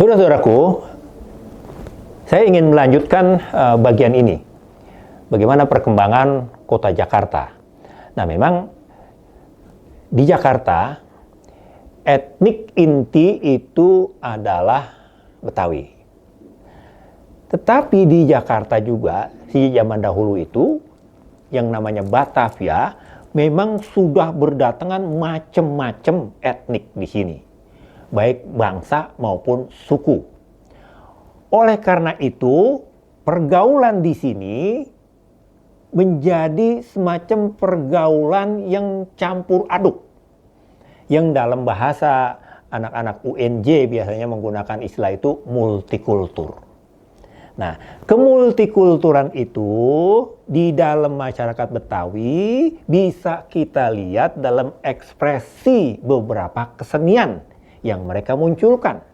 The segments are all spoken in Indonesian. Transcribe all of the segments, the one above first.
Saudara-saudaraku, saya ingin melanjutkan bagian ini. Bagaimana perkembangan kota Jakarta. Nah, memang di Jakarta, etnik inti itu adalah Betawi. Tetapi di Jakarta juga, di zaman dahulu itu, yang namanya Batavia, memang sudah berdatangan macam-macam etnik di sini. Baik bangsa maupun suku. Oleh karena itu, pergaulan di sini menjadi semacam pergaulan yang campur aduk. Yang dalam bahasa anak-anak UNJ biasanya menggunakan istilah itu multikultur. Nah, kemultikulturan itu di dalam masyarakat Betawi bisa kita lihat dalam ekspresi beberapa kesenian yang mereka munculkan.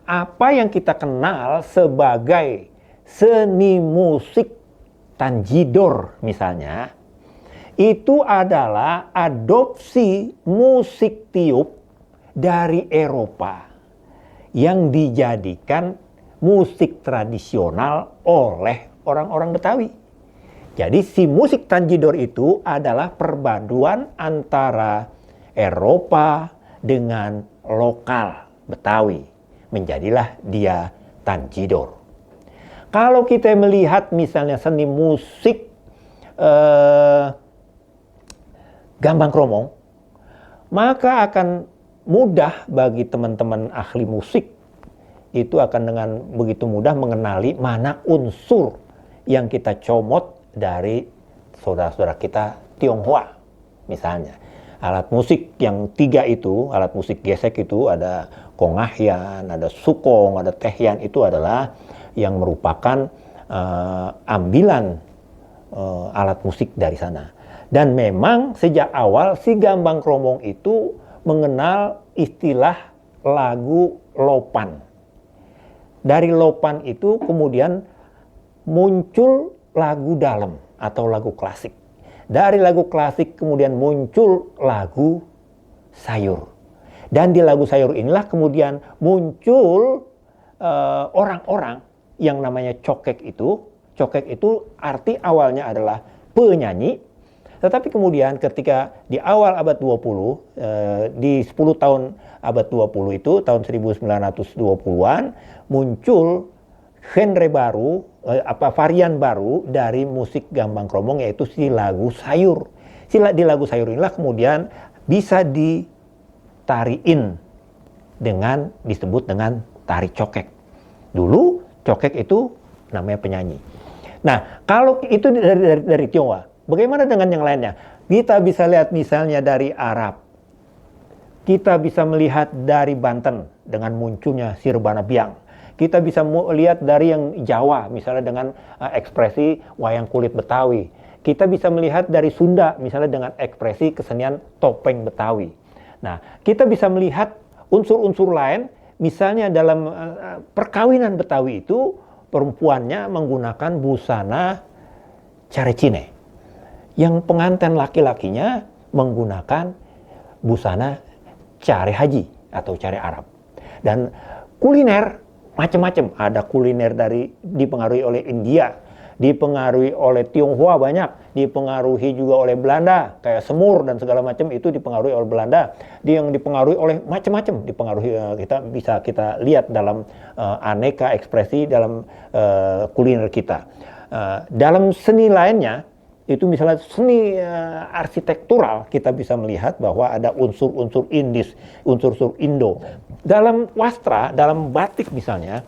Apa yang kita kenal sebagai seni musik Tanjidor misalnya, itu adalah adopsi musik tiup dari Eropa yang dijadikan musik tradisional oleh orang-orang Betawi. Jadi si musik Tanjidor itu adalah perpaduan antara Eropa dengan lokal Betawi. Menjadilah dia Tanjidor. Kalau kita melihat misalnya seni musik Gambang Kromong, maka akan mudah bagi teman-teman ahli musik itu akan dengan begitu mudah mengenali mana unsur yang kita comot dari saudara-saudara kita Tionghoa misalnya. Alat musik yang 3 itu, alat musik gesek itu ada kongahyan, ada sukong, ada tehyan, itu adalah yang merupakan ambilan alat musik dari sana. Dan memang sejak awal si Gambang Kromong itu mengenal istilah lagu lopan. Dari lopan itu kemudian muncul lagu dalam atau lagu klasik. Dari lagu klasik kemudian muncul lagu sayur. Dan di lagu sayur inilah kemudian muncul orang-orang yang namanya cokek itu. Cokek itu arti awalnya adalah penyanyi. Tetapi kemudian ketika di awal abad 20, di 10 tahun abad 20 itu, tahun 1920-an, muncul genre baru, varian baru dari musik Gambang Kromong, yaitu si lagu sayur. Di lagu sayur inilah kemudian bisa ditariin dengan disebut dengan tari cokek. Dulu cokek itu namanya penyanyi. Nah, kalau itu dari Tionghoa, bagaimana dengan yang lainnya? Kita bisa lihat misalnya dari Arab. Kita bisa melihat dari Banten dengan munculnya Sirbana Biang. Kita bisa lihat dari yang Jawa misalnya dengan ekspresi wayang kulit Betawi. Kita bisa melihat dari Sunda misalnya dengan ekspresi kesenian topeng Betawi. Nah, kita bisa melihat unsur-unsur lain misalnya dalam perkawinan Betawi itu perempuannya menggunakan busana carecine. Yang pengantin laki-lakinya menggunakan busana care haji atau care Arab. Dan kuliner macam-macam. Ada kuliner dipengaruhi oleh India, dipengaruhi oleh Tionghoa banyak, dipengaruhi juga oleh Belanda, kayak semur dan segala macam itu dipengaruhi oleh Belanda. Yang dipengaruhi oleh macam-macam, kita lihat dalam aneka ekspresi dalam kuliner kita. Dalam seni lainnya, itu misalnya seni arsitektural, kita bisa melihat bahwa ada unsur-unsur Indis, unsur-unsur Indo. Dalam wastra, dalam batik misalnya,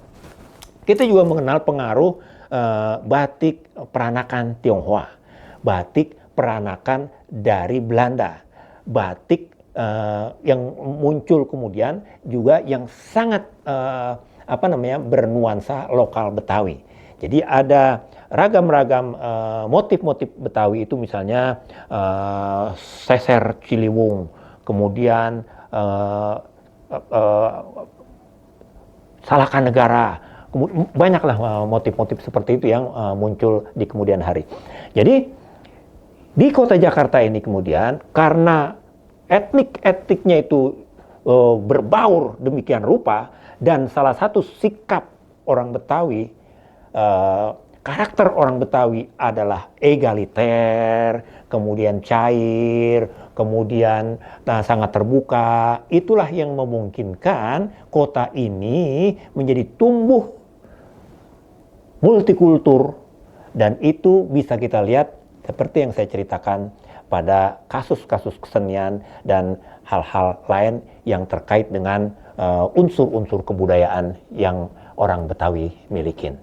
kita juga mengenal pengaruh batik peranakan Tionghoa, batik peranakan dari Belanda, batik yang muncul kemudian juga yang sangat bernuansa lokal Betawi. Jadi ada ragam-ragam motif-motif Betawi itu misalnya seser Ciliwung, kemudian Salakan Negara, banyaklah motif-motif seperti itu yang muncul di kemudian hari. Jadi di kota Jakarta ini kemudian karena etnik-etniknya itu berbaur demikian rupa, Dan salah satu sikap orang Betawi, karakter orang Betawi adalah egaliter, kemudian cair, kemudian sangat terbuka. Itulah yang memungkinkan kota ini menjadi tumbuh multikultur, dan itu bisa kita lihat seperti yang saya ceritakan pada kasus-kasus kesenian dan hal-hal lain yang terkait dengan unsur-unsur kebudayaan yang orang Betawi milikin.